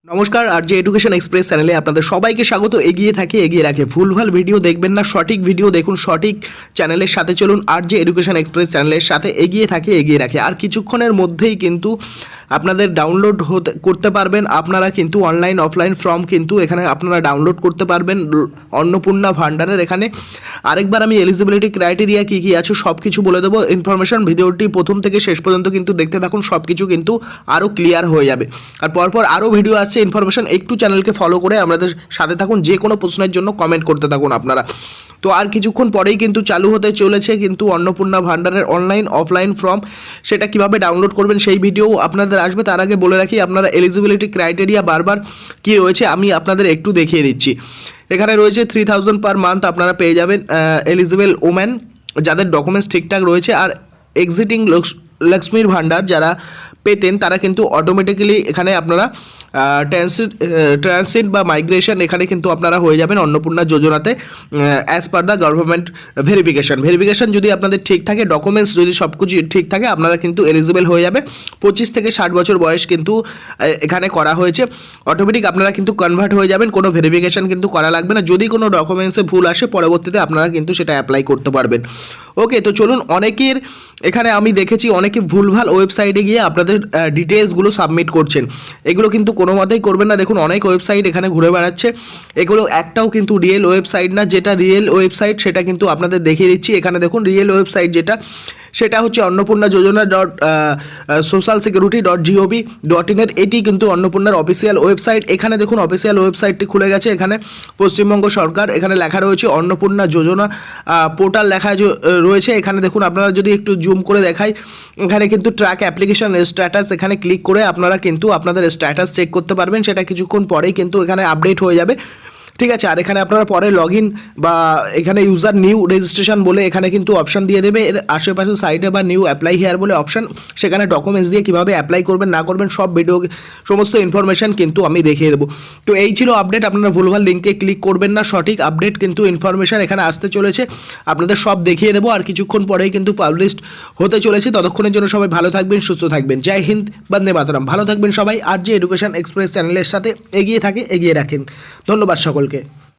নমস্কার, আর যে education express চ্যানেলে আপনাদের সবাইকে স্বাগত। এগিয়ে থাকে এগিয়ে রাখে, ভুলভাল ভিডিও দেখবেন না, সঠিক ভিডিও দেখুন, সঠিক চ্যানেলের সাথে চলুন। আর যে এডুকেশন এক্সপ্রেস চ্যানেলের সাথে এগিয়ে থাকে এগিয়ে রাখে। আর কিছুক্ষণের মধ্যেই কিন্তু আপনাদের ডাউনলোড করতে পারবেন। আপনারা কিন্তু অনলাইন অফলাইন ফর্ম কিন্তু এখানে আপনারা ডাউনলোড করতে পারবেন অন্নপূর্ণা ভান্ডারের। এখানে আরেকবার আমি এলিজিবিলিটি ক্রাইটেরিয়া কী কী আছে সব কিছু বলে দেবো। ইনফরমেশন ভিডিওটি প্রথম থেকে শেষ পর্যন্ত কিন্তু দেখতে থাকুন, সব কিছু কিন্তু আরও ক্লিয়ার হয়ে যাবে। আর পরপর আরও ভিডিও আছে ইনফরমেশন, একটু চ্যানেলকে ফলো করে আমাদের সাথে থাকুন। যে কোনো প্রশ্নের জন্য কমেন্ট করতে থাকুন আপনারা। তো আর কিছুক্ষণ পরেই কিন্তু চালু হতে চলেছে কিন্তু অন্নপূর্ণা ভান্ডারের অনলাইন অফলাইন ফর্ম। সেটা কিভাবে ডাউনলোড করবেন সেই ভিডিও আপনাদের আসবে। তার আগে বলে রাখি, আপনারা এলিজিবিলিটি ক্রাইটেরিয়া বারবার কী রয়েছে আমি আপনাদের একটু দেখিয়ে দিচ্ছি। এখানে রয়েছে 3000 পার মান্থ আপনারা পেয়ে যাবেন এলিজিবল ওম্যান যাদের ডকুমেন্টস ঠিকঠাক রয়েছে। আর এক্সিটিং লক্ষ্মীর ভান্ডার যারা পেতেন তারা কিন্তু অটোমেটিক্যালি এখানে আপনারা ট্রানজিট বা মাইগ্রেশন এখানে কিন্তু আপনারা হয়ে যাবেন অন্নপূর্ণা যোজনাতে as per the government verification যদি আপনাদের ঠিক থাকে, ডকুমেন্টস যদি সব কিছু ঠিক থাকে, আপনারা কিন্তু এলিজিবল হয়ে যাবে। 25 থেকে 60 বছর বয়স কিন্তু এখানে করা হয়েছে। অটোমেটিক আপনারা কিন্তু কনভার্ট হয়ে যাবেন, কোনো ভেরিফিকেশন কিন্তু করা লাগবে না। যদি কোনো ডকুমেন্টসে ভুল আসে পরবর্তীতে আপনারা কিন্তু সেটা অ্যাপ্লাই করতে পারবেন। ওকে, তো চলুন। অনেকের এখানে আমি দেখেছি অনেকে ভুলভাল ওয়েবসাইটে গিয়ে আপনাদের ডিটেলসগুলো সাবমিট করছেন। এগুলো কিন্তু কোনো মতেই করবেন না। দেখুন অনেক ওয়েবসাইট এখানে ঘুরে বেড়াচ্ছে, এগুলো একটাও কিন্তু রিয়েল ওয়েবসাইট না। যেটা রিয়েল ওয়েবসাইট সেটা কিন্তু আপনাদের দেখিয়ে দিচ্ছি। এখানে দেখুন রিয়েল ওয়েবসাইট যেটা, সেটা হচ্ছে অন্নপূর্ণা যোজনা social security.gov.in এর। এটি কিন্তু অন্নপূর্ণার অফিসিয়াল ওয়েবসাইট। এখানে দেখুন অফিসিয়াল ওয়েবসাইটটি খুলে গেছে। এখানে পশ্চিমবঙ্গ সরকার এখানে লেখা রয়েছে অন্নপূর্ণা যোজনা পোর্টাল লেখা রয়েছে। এখানে দেখুন আপনারা যদি একটু জুম করে দেখাই, এখানে কিন্তু ট্র্যাক অ্যাপ্লিকেশন স্ট্যাটাস, এখানে ক্লিক করে আপনারা কিন্তু আপনাদের স্ট্যাটাস চেক করতে পারবেন। সেটা কিছুক্ষণ পরেই কিন্তু এখানে আপডেট হয়ে যাবে, ঠিক আছে। আর এখানে আপনারা পরে লগ ইন বা এখানে ইউজার নিউ রেজিস্ট্রেশন বলে এখানে কিন্তু অপশান দিয়ে দেবে। এর আশেপাশে সাইডে বা নিউ অ্যাপ্লাই হেয়ার বলে অপশান, সেখানে ডকুমেন্টস দিয়ে কীভাবে অ্যাপ্লাই করবেন না করবেন সব ভিডিও সমস্ত ইনফরমেশান কিন্তু আমি দেখিয়ে দেবো। তো এই ছিল আপডেট। আপনারা ভুলভাল লিঙ্কে ক্লিক করবেন না, সঠিক আপডেট কিন্তু ইনফরমেশান এখানে আসতে চলেছে, আপনাদের সব দেখিয়ে দেবো। আর কিছুক্ষণ পরেই কিন্তু পাবলিশড হতে চলেছে। ততক্ষণের জন্য সবাই ভালো থাকবেন, সুস্থ থাকবেন। জয় হিন্দ, বন্দে মাতরম। ভালো থাকবেন সবাই। আর যে এডুকেশন এক্সপ্রেস চ্যানেলের সাথে এগিয়ে থাকে এগিয়ে রাখেন। ধন্যবাদ সকলকে।